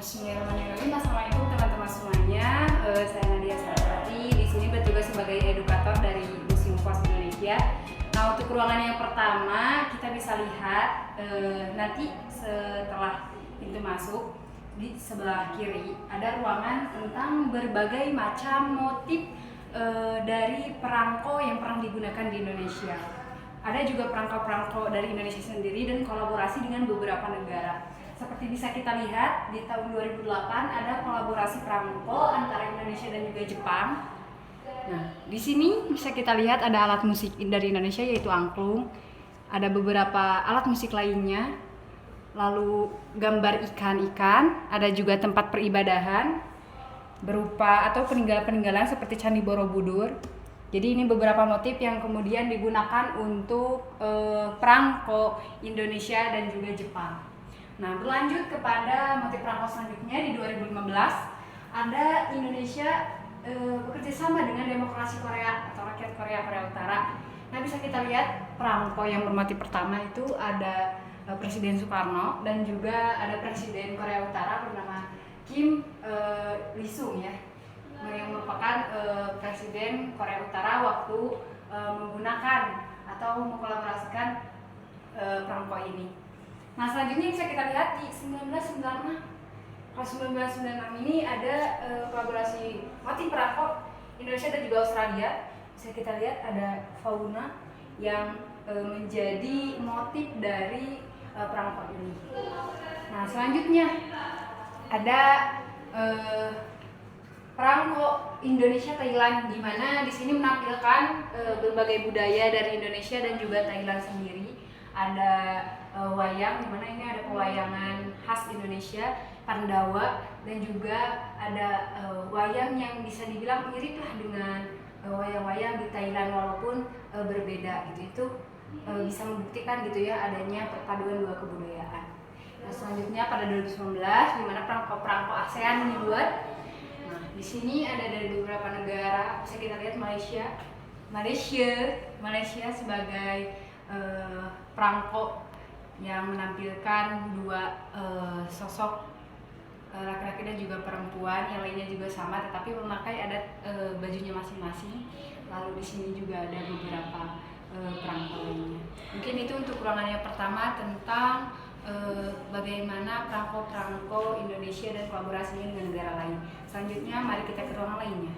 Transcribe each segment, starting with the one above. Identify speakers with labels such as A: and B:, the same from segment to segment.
A: Bismillahirrahmanirrahim. Assalamualaikum teman-teman semuanya. Saya Nadia Saraswati. Di sini bertugas sebagai edukator dari Museum Pos Indonesia. Nah, untuk ruangan yang pertama kita bisa lihat nanti setelah pintu masuk di sebelah kiri ada ruangan tentang berbagai macam motif dari perangko yang pernah digunakan di Indonesia. Ada juga perangko-perangko dari Indonesia sendiri dan kolaborasi dengan beberapa negara. Seperti bisa kita lihat di tahun 2008 ada kolaborasi perangko antara Indonesia dan juga Jepang. Nah, di sini bisa kita lihat ada alat musik dari Indonesia yaitu angklung. Ada beberapa alat musik lainnya. Lalu gambar ikan-ikan, ada juga tempat peribadahan berupa atau peninggalan-peninggalan seperti Candi Borobudur. Jadi ini beberapa motif yang kemudian digunakan untuk perangko Indonesia dan juga Jepang. Nah, berlanjut kepada motif perangko selanjutnya di 2015 ada Indonesia bekerja sama dengan Demokrasi Korea atau Rakyat Korea Utara. Nah, bisa kita lihat perangko yang bermotif pertama itu ada Presiden Soekarno dan juga ada Presiden Korea Utara bernama Kim Il-sung ya, yang merupakan Presiden Korea Utara waktu menggunakan atau mengkolaborasikan perangko ini. Nah, selanjutnya bisa kita lihat di 1996. Kalau 1996 ini ada kolaborasi motif perangko Indonesia dan juga Australia. Bisa kita lihat ada fauna yang menjadi motif dari perangko ini. Nah, selanjutnya ada perangko Indonesia Thailand, di mana di sini menampilkan berbagai budaya dari Indonesia dan juga Thailand sendiri. Ada wayang, di mana ini ada pewayangan khas Indonesia, Pandawa, dan juga ada wayang yang bisa dibilang mirip lah dengan wayang-wayang di Thailand walaupun berbeda gitu. Itu bisa membuktikan gitu ya adanya perpaduan dua kebudayaan. Nah, selanjutnya pada 2019 di mana perangko ASEAN dibuat. Nah, di sini ada dari beberapa negara. Bisa kita lihat Malaysia sebagai perangko yang menampilkan dua sosok laki-laki dan juga perempuan, yang lainnya juga sama tetapi memakai adat bajunya masing-masing. Lalu di sini juga ada beberapa perangko lainnya. Mungkin itu untuk ruangan yang pertama tentang bagaimana perangko Indonesia dan kolaborasinya dengan negara lain. Selanjutnya mari kita ke ruangan lainnya.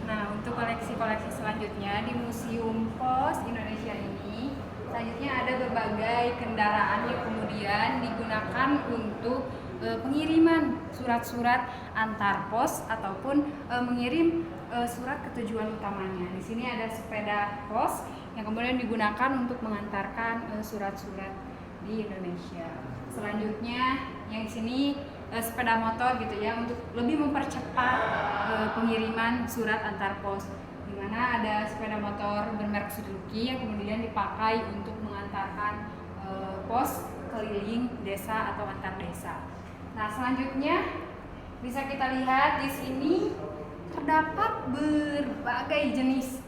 A: Nah, untuk koleksi-koleksi selanjutnya di Museum Pos Indonesia ini, selanjutnya ada berbagai kendaraan yang kemudian digunakan untuk pengiriman surat-surat antar pos ataupun mengirim surat ke tujuan utamanya. Di sini ada sepeda pos yang kemudian digunakan untuk mengantarkan surat-surat di Indonesia. Selanjutnya yang di sini sepeda motor gitu ya, untuk lebih mempercepat pengiriman surat antar pos, di mana ada sepeda motor bermerek Suzuki yang kemudian dipakai untuk mengantarkan pos keliling desa atau antar desa. Nah, selanjutnya bisa kita lihat di sini terdapat berbagai jenis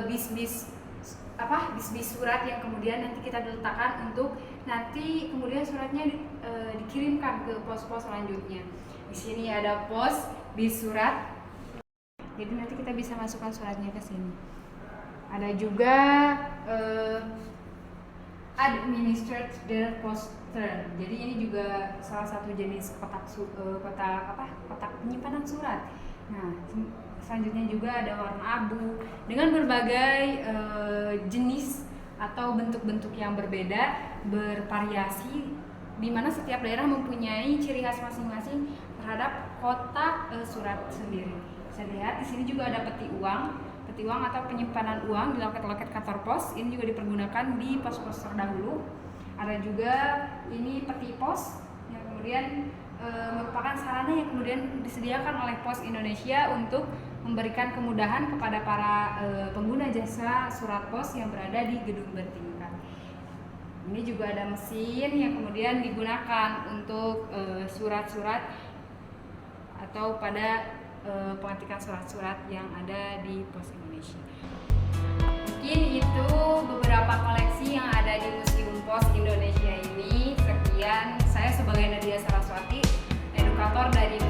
A: bis-bis surat yang kemudian nanti kita letakkan untuk nanti kemudian suratnya dikirimkan ke pos-pos selanjutnya. Di sini ada pos bis surat. Jadi nanti kita bisa masukkan suratnya ke sini. Ada juga administered poster. Jadi ini juga salah satu jenis kotak penyimpanan surat. Nah, selanjutnya juga ada warna abu dengan berbagai jenis atau bentuk-bentuk yang berbeda, bervariasi, di mana setiap daerah mempunyai ciri khas masing-masing terhadap kotak surat sendiri. Bisa lihat di sini juga ada peti uang atau penyimpanan uang di loket-loket kantor pos. Ini juga dipergunakan di pos-pos terdahulu. Ada juga ini peti pos yang kemudian merupakan sarana yang kemudian disediakan oleh Pos Indonesia untuk memberikan kemudahan kepada para pengguna jasa surat pos yang berada di gedung bertingkat. Ini juga ada mesin yang kemudian digunakan untuk surat-surat atau pada pengetikan surat-surat yang ada di Pos Indonesia. Mungkin itu beberapa koleksi yang ada di Museum Pos Indonesia ini. Sekian, saya sebagai Nadia Saraswati edukator dari